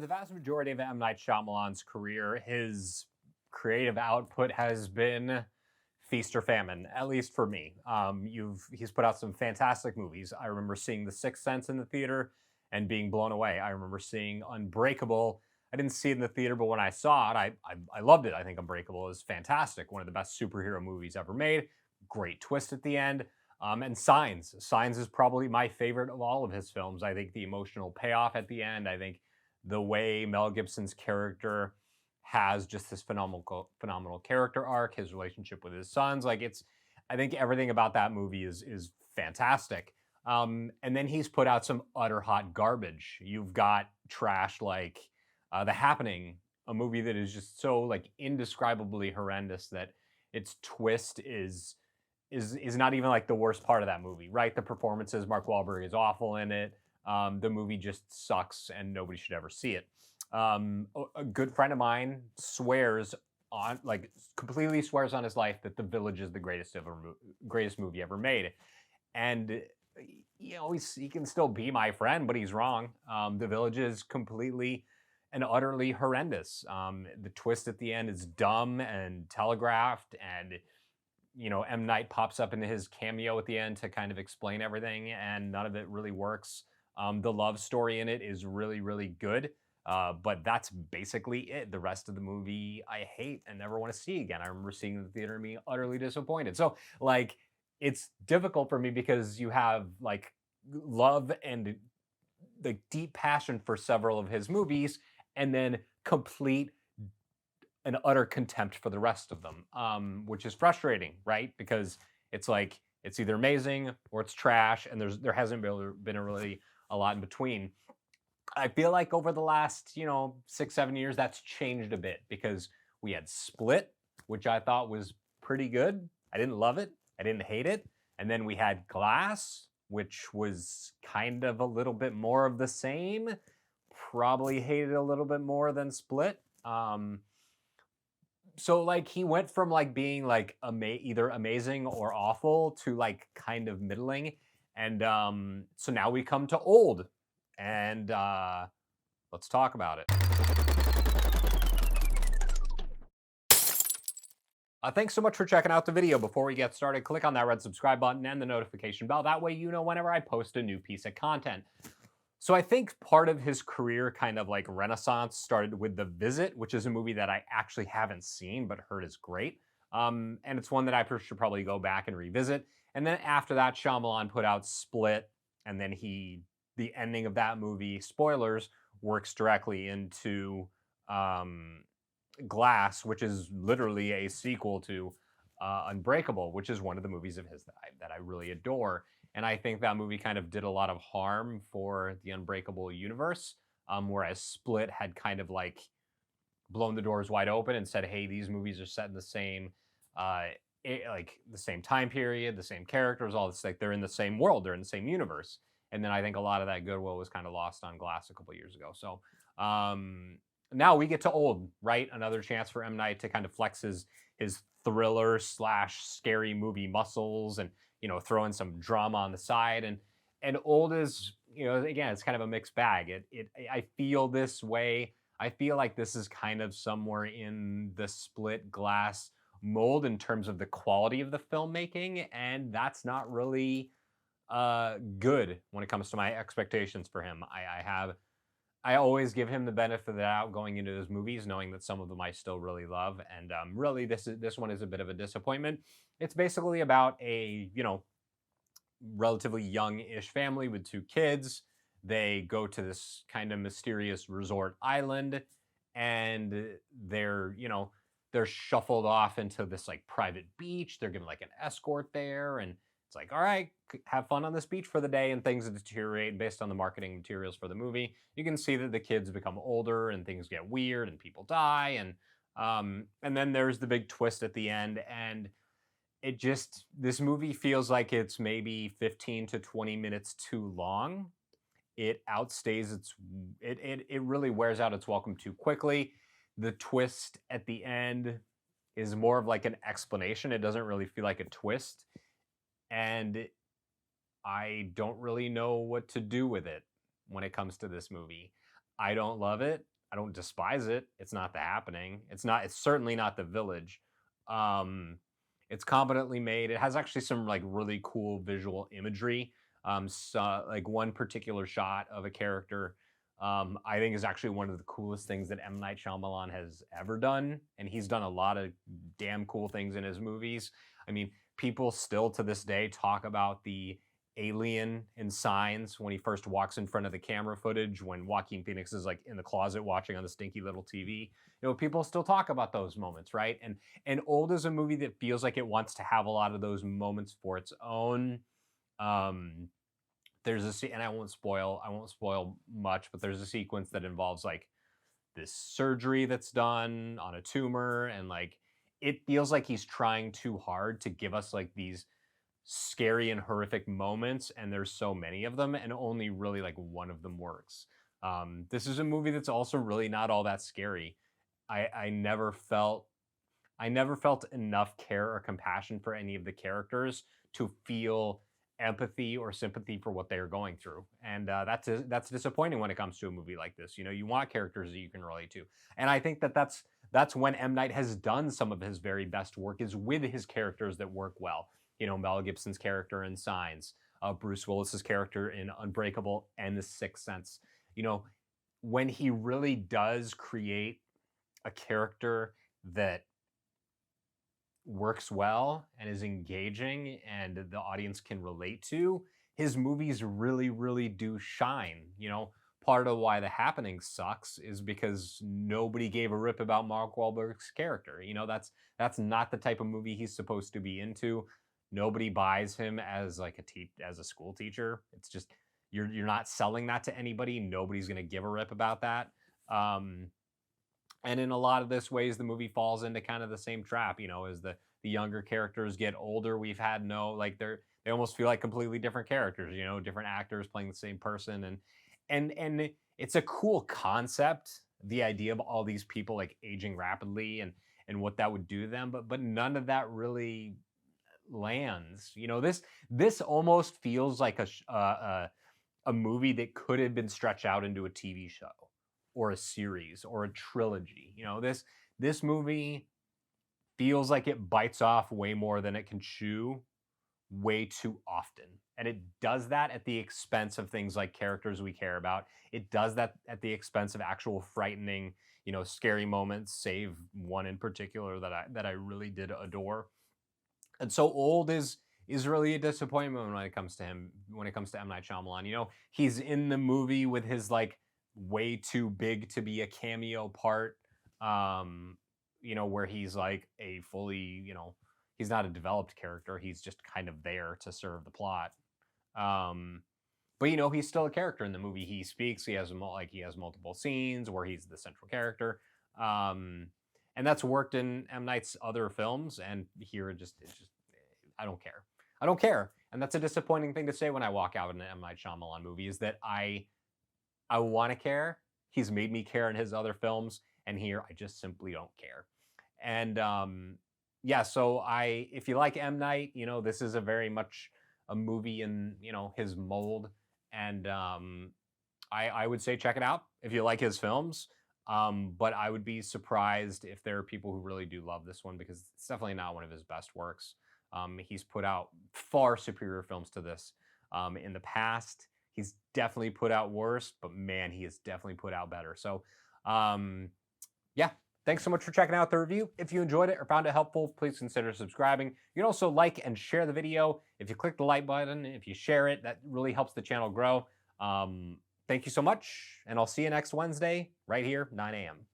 the vast majority of M. Night Shyamalan's career, his creative output has been feast or famine, at least for me. He's put out some fantastic movies. I remember seeing The Sixth Sense in the theater and being blown away. I remember seeing Unbreakable. I didn't see it in the theater, but when I saw it, I loved it. I think Unbreakable is fantastic. One of the best superhero movies ever made. Great twist at the end. And Signs. Signs is probably my favorite of all of his films. I think the emotional payoff at the end. I think the way Mel Gibson's character has just this phenomenal character arc, his relationship with his sons. I think everything about that movie is fantastic. And then he's put out some utter hot garbage. You've got trash like The Happening, a movie that is just so like indescribably horrendous that its twist is not even like the worst part of that movie, right? The performances, Mark Wahlberg is awful in it. The movie just sucks and nobody should ever see it. A good friend of mine completely swears on his life that The Village is the greatest movie ever made. And he can still be my friend, but he's wrong. The Village is completely and utterly horrendous. The twist at the end is dumb and telegraphed, and M. Night pops up into his cameo at the end to kind of explain everything, and none of it really works. The love story in it is really, really good, but that's basically it. The rest of the movie I hate and never want to see again. I remember seeing it in the theater and being utterly disappointed. So, it's difficult for me because you have, love and, deep passion for several of his movies, and then complete and utter contempt for the rest of them, which is frustrating, right? Because it's either amazing or it's trash, and there hasn't been a lot in between. I feel like over the last 6-7 years that's changed a bit, because we had Split, which I thought was pretty good. I didn't love it, I didn't hate it, and then we had Glass, which was kind of a little bit more of the same. Probably hated a little bit more than Split. So he went from being either amazing or awful to kind of middling, and so now we come to Old, and let's talk about it. Thanks so much for checking out the video. Before we get started, click on that red subscribe button and the notification bell. That way you know whenever I post a new piece of content. So I think part of his career kind of renaissance started with The Visit, which is a movie that I actually haven't seen but heard is great. And it's one that I should probably go back and revisit. And then after that, Shyamalan put out Split, and then the ending of that movie, spoilers, works directly into Glass, which is literally a sequel to Unbreakable, which is one of the movies of his that I really adore. And I think that movie kind of did a lot of harm for the Unbreakable universe, whereas Split had kind of blown the doors wide open and said, hey, these movies are set in the same the same time period, the same characters, all this, they're in the same world, they're in the same universe. And then I think a lot of that goodwill was kind of lost on Glass a couple years ago. So now we get to Old, right? Another chance for M. Night to kind of flex his thriller / scary movie muscles, and throw in some drama on the side. And Old is, again, it's kind of a mixed bag. I feel this way. I feel like this is kind of somewhere in the Split Glass mold in terms of the quality of the filmmaking, and that's not really good when it comes to my expectations for him. I always give him the benefit of the doubt going into his movies, knowing that some of them I still really love, and really this one is a bit of a disappointment. It's basically about a relatively young-ish family with 2 kids. They go to this kind of mysterious resort island, and they're shuffled off into this private beach. They're given an escort there, and it's all right, have fun on this beach for the day, and things deteriorate based on the marketing materials for the movie. You can see that the kids become older and things get weird and people die, and then there's the big twist at the end, and this movie feels like it's maybe 15 to 20 minutes too long. It outstays it really wears out its welcome too quickly. The twist at the end is more of an explanation. It doesn't really feel like a twist. And I don't really know what to do with it when it comes to this movie. I don't love it. I don't despise it. It's not The Happening. It's certainly not The Village. Um, it's competently made. It has actually some like really cool visual imagery. So like one particular shot of a character, I think is actually one of the coolest things that M. Night Shyamalan has ever done, and he's done a lot of damn cool things in his movies. I mean, people still to this day talk about the alien in Signs when he first walks in front of the camera footage when Joaquin Phoenix is like in the closet watching on the stinky little TV. You know, people still talk about those moments, right? And Old is a movie that feels like it wants to have a lot of those moments for its own. Um, there's and I won't spoil much, but there's a sequence that involves like this surgery that's done on a tumor, and like it feels like he's trying too hard to give us like these scary and horrific moments, and there's so many of them, and only really like one of them works. This is a movie that's also really not all that scary. I never felt enough care or compassion for any of the characters to feel empathy or sympathy for what they are going through, and that's disappointing when it comes to a movie like this. You know, you want characters that you can relate to, and I think that's when M. Night has done some of his very best work, is with his characters that work well. You know, Mel Gibson's character in Signs, Bruce Willis's character in Unbreakable, and The Sixth Sense. You know, when he really does create a character that works well and is engaging and the audience can relate to, his movies really, really do shine. You know, part of why The Happening sucks is because nobody gave a rip about Mark Wahlberg's character. You know, that's not the type of movie he's supposed to be into. Nobody buys him as like as a school teacher. It's just you're not selling that to anybody. Nobody's gonna give a rip about that. And in a lot of this ways, the movie falls into kind of the same trap. You know, as the younger characters get older, we've had they almost feel like completely different characters. You know, different actors playing the same person, and it's a cool concept. The idea of all these people like aging rapidly and what that would do to them, but none of that really lands. You know, this almost feels like a movie that could have been stretched out into a TV show or a series or a trilogy. You know, this movie feels like it bites off way more than it can chew way too often. And it does that at the expense of things like characters we care about. It does that at the expense of actual frightening, you know, scary moments, save one in particular that I really did adore. And so Old is really a disappointment when it comes to him, when it comes to M. Night Shyamalan. You know, he's in the movie with his like way too big to be a cameo part. You know, where he's like a fully, you know, he's not a developed character. He's just kind of there to serve the plot. But you know, he's still a character in the movie. He speaks. He has multiple scenes where he's the central character. And that's worked in M. Night's other films, and here it's just I don't care. I don't care, and that's a disappointing thing to say when I walk out in an M. Night Shyamalan movie. Is that I want to care. He's made me care in his other films, and here I just simply don't care. And yeah, so if you like M. Night, you know, this is a very much a movie in, you know, his mold, and I would say check it out if you like his films. But I would be surprised if there are people who really do love this one, because it's definitely not one of his best works. He's put out far superior films to this in the past. He's definitely put out worse, but man, he has definitely put out better. So yeah, thanks so much for checking out the review. If you enjoyed it or found it helpful, please consider subscribing. You can also like and share the video. If you click the like button, if you share it, that really helps the channel grow. Thank you so much, and I'll see you next Wednesday right here, 9 a.m.